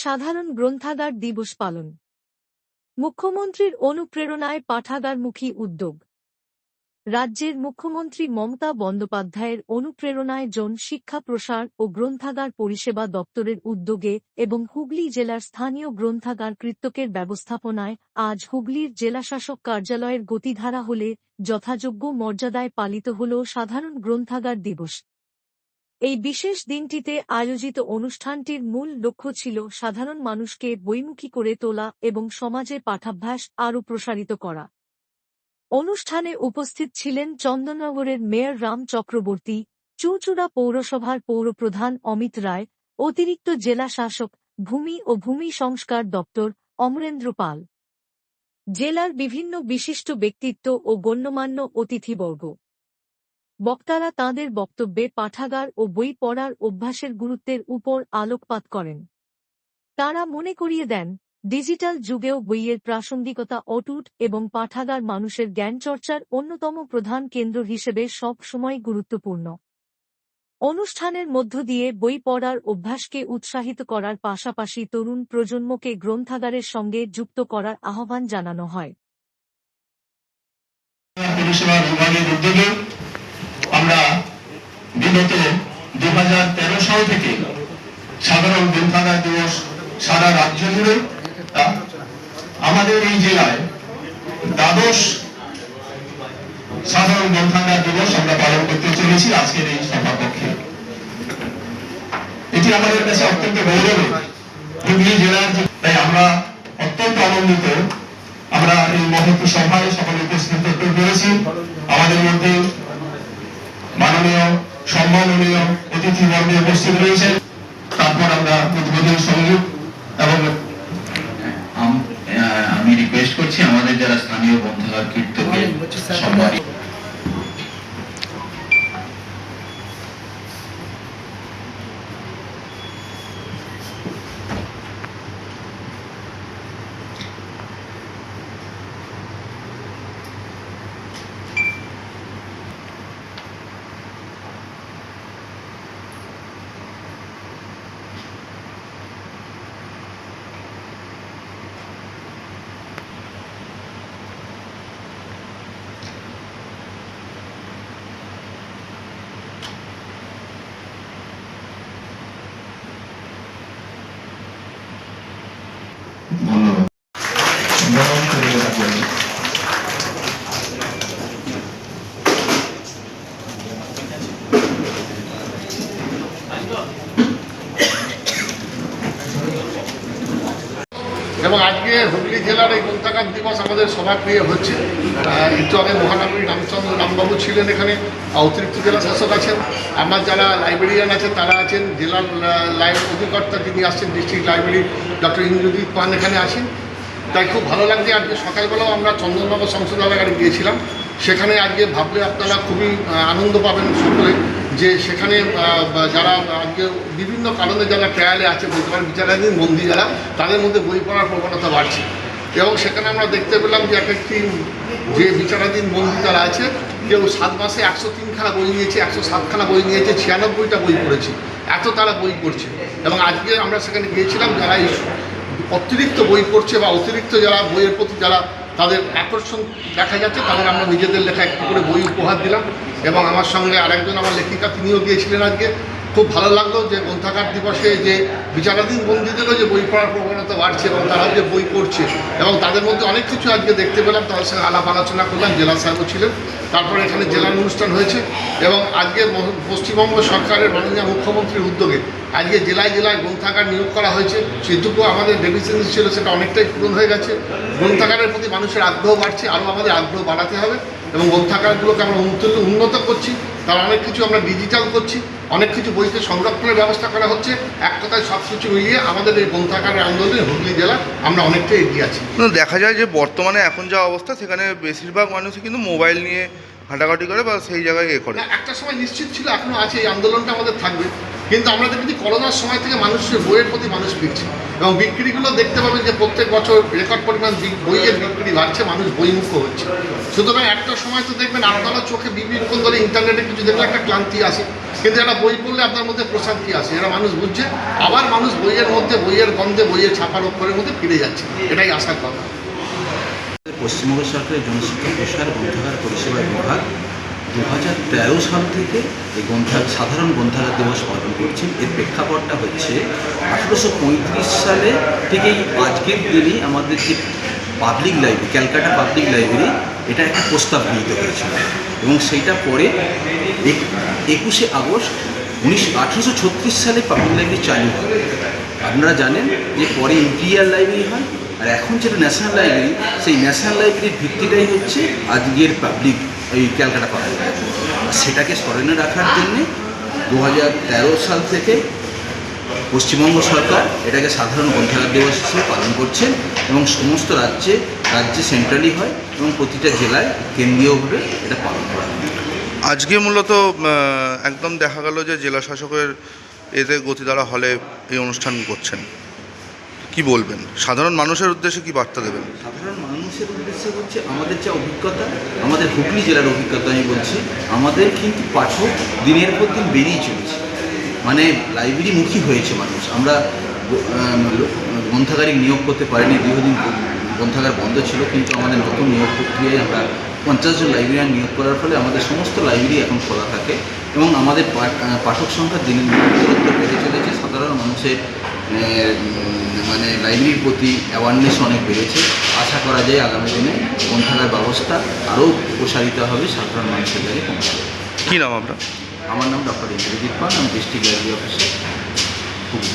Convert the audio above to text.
সাধারণ গ্রন্থাগার দিবস পালন। মুখ্যমন্ত্রীর অনুপ্রেরণায় পাঠাগারমুখী উদ্যোগ। রাজ্যের মুখ্যমন্ত্রী মমতা বন্দ্যোপাধ্যায়ের অনুপ্রেরণায় জন শিক্ষা প্রসার ও গ্রন্থাগার পরিষেবা দপ্তরের উদ্যোগে এবং হুগলি জেলার স্থানীয় গ্রন্থাগার কর্তৃপক্ষের ব্যবস্থাপনায় আজ হুগলির জেলাশাসক কার্যালয়ের গতিধারা হলে যথাযোগ্য মর্যাদায় পালিত হল সাধারণ গ্রন্থাগার দিবস। এই বিশেষ দিনটিতে আয়োজিত অনুষ্ঠানটির মূল লক্ষ্য ছিল সাধারণ মানুষকে বইমুখী করে তোলা এবং সমাজে পাঠাভ্যাস আরও প্রসারিত করা। অনুষ্ঠানে উপস্থিত ছিলেন চন্দননগরের মেয়র রাম চক্রবর্তী, চুঁচুড়া পৌরসভার পৌরপ্রধান অমিত রায়, অতিরিক্ত জেলা শাসক, ভূমি ও ভূমি সংস্কার দপ্তর অমরেন্দ্র পাল, জেলার বিভিন্ন বিশিষ্ট ব্যক্তিত্ব ও গণ্যমান্য অতিথিবর্গ। বক্তারা তাঁদের বক্তব্যে পাঠাগার ও বই পড়ার অভ্যাসের গুরুত্বের উপর আলোকপাত করেন। তাঁরা মনে করিয়ে দেন, ডিজিটাল যুগেও বইয়ের প্রাসঙ্গিকতা অটুট এবং পাঠাগার মানুষের জ্ঞানচর্চার অন্যতম প্রধান কেন্দ্র হিসেবে সব সময় গুরুত্বপূর্ণ। অনুষ্ঠানের মধ্য দিয়ে বই পড়ার অভ্যাসকে উৎসাহিত করার পাশাপাশি তরুণ প্রজন্মকে গ্রন্থাগারের সঙ্গে যুক্ত করার আহ্বান জানানো হয়। আমরা বিগত 2013 সাল থেকে সাধারণ গ্রন্থাগার দিবস সারা রাজ্য জুড়ে, আমাদের এই জেলায় দ্বাদশ সাধারণ গ্রন্থাগার দিবস আমরা পালন করতে চলেছি আজকের এই সভাকক্ষে। এটি আমাদের কাছে অত্যন্ত গৌরবের হুগলি জেলার, তাই আমরা অত্যন্ত আনন্দিত আমরা এই মহৎ সভায় সকলে উপস্থিত হতে পেরেছি। আমাদের মধ্যে মাননীয় সম্মাননীয় অতিথিবর্গে উপস্থিত রয়েছেন। তারপর আমরা উদ্বোধন সংযোগ এবং আমি রিকোয়েস্ট করছি আমাদের যারা স্থানীয় গ্রন্থাগার কর্তৃপক্ষের সম্মানিত এবং আজকে হুগলি জেলার এই গ্রন্থাগার দিবস আমাদের সভাগৃহে হচ্ছে। একটু আগে মহানগরী রামবাবু ছিলেন এখানে, অতিরিক্ত জেলা শাসক আছেন, আমার যারা লাইব্রেরিয়ান আছেন তারা আছেন, জেলার অধিকর্তা যিনি আসছেন ডিস্ট্রিক্ট লাইব্রেরি ডক্টর ইন্দ্রজিৎ পান এখানে আসেন। তাই খুব ভালো লাগছে। আজকে সকালবেলাও আমরা চন্দননগর সংসদাগারে গিয়েছিলাম, সেখানে আজকে ভাবলে আপনারা খুবই আনন্দ পাবেন সকলে, যে সেখানে যারা আজকে বিভিন্ন কারণে যারা ট্রায়ালে আছে, বলতে পারেন বিচারাধীন বন্দী যারা, তাদের মধ্যে বই পড়ার প্রবণতা বাড়ছে। এবং সেখানে আমরা দেখতে পেলাম যে এক একটি যে বিচারাধীন বন্দী যারা আছে, কেউ 7 মাসে 103খানা বই নিয়েছে, 107খানা বই নিয়েছে, 96টা বই পড়েছে, এত তারা বই পড়ছে। এবং আজকে আমরা সেখানে গিয়েছিলাম, যারা এই অতিরিক্ত বই পড়ছে বা অতিরিক্ত যারা বইয়ের প্রতি যারা তাদের আকর্ষণ দেখা যাচ্ছে, তাদের আমরা নিজেদের লেখা একটু করে বই উপহার দিলাম। এবং আমার সঙ্গে আরেকজন আমার লেখিকা, তিনিও গিয়েছিলেন। আজকে খুব ভালো লাগলো যে গ্রন্থাগার দিবসে যে বিচারাধীন বন্দীদেরও যে বই পড়ার প্রবণতা বাড়ছে এবং তারাও যে বই পড়ছে, এবং তাদের মধ্যে অনেক কিছু আজকে দেখতে পেলাম। তাদের সঙ্গে আলাপ আলোচনা করলাম, জেলা সাহেবও ছিলেন। তারপরে এখানে জেলার অনুষ্ঠান হয়েছে এবং আজকে পশ্চিমবঙ্গ সরকারের মাননীয় মুখ্যমন্ত্রীর উদ্যোগে আজকে জেলায় জেলায় গ্রন্থাগার নিয়োগ করা হয়েছে। সেটুকু আমাদের ডেফিসিয়েন্সি ছিল, সেটা অনেকটাই পূরণ হয়ে গেছে। গ্রন্থাগারের প্রতি মানুষের আগ্রহ বাড়ছে, আরও আমাদের আগ্রহ বাড়াতে হবে এবং গ্রন্থাগারগুলোকে আমরা উন্নত করছি। তার অনেক কিছু আমরা ডিজিটাল করছি, অনেক কিছু বইতে সংরক্ষণের ব্যবস্থা করা হচ্ছে। এক কথায় সব কিছু মিলিয়ে আমাদের এই গ্রন্থাগারের আন্দোলনে হুগলি জেলা আমরা অনেকটাই এগিয়ে আছি। দেখা যায় যে বর্তমানে এখন যা অবস্থা, সেখানে বেশিরভাগ মানুষই কিন্তু মোবাইল নিয়ে ঘাটাঘাটি করে বা সেই জায়গায় করে। না, একটা সময় নিশ্চিত ছিল, এখনো আছে, এই আন্দোলনটা আমাদের থাকবে। কিন্তু আমরা দেখি করোনার সময় থেকে মানুষের বইয়ের প্রতি মানুষ ফিরছে, এবং বিক্রিগুলো দেখতে পাবেন যে প্রত্যেক বছর রেকর্ড পরিমাণ বইয়ের বিক্রি বাড়ছে, মানুষ বইমুখ হচ্ছে। সুতরাং একটা সময় তো দেখবেন আপনারা চোখে বিভিন্ন ধরে ইন্টারনেটে কিছু দেখলে একটা ক্লান্তি আসে, কিন্তু একটা বই পড়লে আপনার মধ্যে প্রশান্তি আসে, এরা মানুষ বুঝছে। আবার মানুষ বইয়ের মধ্যে, বইয়ের গন্ধে, বইয়ের ছাপার অক্ষরের মধ্যে ফিরে যাচ্ছে, এটাই আশার কথা। পশ্চিমবঙ্গ সরকারের জনশিক্ষা প্রসার গ্রন্থাগার পরিষেবা বিভাগ 2013 সাল থেকে এই সাধারণ গ্রন্থাগার দিবস পালন করছেন। এর প্রেক্ষাপটটা হচ্ছে 1835 সালে থেকেই আজকের দিনে আমাদের যে public library, Calcutta public library, এটা একটা প্রস্তাব গৃহীত হয়েছিল, এবং সেইটা পরে 21শে আগস্ট 1836 সালে পাবলিক লাইব্রেরি চালু হয়। আপনারা জানেন যে পরে ইম্পিরিয়াল লাইব্রেরি হয়, আর এখন যেটা ন্যাশনাল লাইব্রেরি, সেই ন্যাশনাল লাইব্রেরির ভিত্তিটাই হচ্ছে আজকের পাবলিক এই ক্যালকাটা পাবলিক লাইব্রেরি। সেটাকে স্মরণে রাখার জন্যে 2013 সাল থেকে পশ্চিমবঙ্গ সরকার এটাকে সাধারণ গ্রন্থাগার দিবস হিসেবে পালন করছেন, এবং সমস্ত রাজ্যে সেন্ট্রালি হয়, এবং প্রতিটা জেলায় কেন্দ্রীয়ভাবে এটা পালন করা হয়। আজকে মূলত একদম দেখা গেল যে জেলা শাসকের এতে গতিধারা হলে এই অনুষ্ঠান করছেন, কি বলবেন? সাধারণ মানুষের উদ্দেশ্যে কি বার্তা দেবেন? সাধারণ মানুষের উদ্দেশ্যে হচ্ছে আমাদের যা অভিজ্ঞতা, আমাদের হুগলি জেলার অভিজ্ঞতা আমি বলছি, আমাদের কিন্তু পাঠক দিনের পর দিন বেরিয়ে চলেছে, মানে লাইব্রেরিমুখী হয়েছে মানুষ। আমরা গ্রন্থাগারিক নিয়োগ করতে পারিনি, দীর্ঘদিন গ্রন্থাগার বন্ধ ছিল, কিন্তু আমাদের নতুন নিয়োগ প্রক্রিয়ায় আমরা 50 জন লাইব্রেরিয়ান নিয়োগ করার ফলে আমাদের সমস্ত লাইব্রেরি এখন খোলা থাকে, এবং আমাদের পাঠক সংখ্যা দিনের দিন বেড়ে চলেছে। সাধারণ মানুষের মানে লাইব্রেরির প্রতি অ্যাওয়ারনেস অনেক বেড়েছে। আশা করা যায় আগামী দিনে গ্রন্থাগার ব্যবস্থা আরও প্রসারিত হবে, সাধারণ মানুষের কাছে পৌঁছাবে। কী নাম আপনার? আমার নাম ডক্টর ইন্দ্রজিৎ পাল, আমি ডিস্ট্রিক্ট লাইব্রেরি অফিসার হুগলি।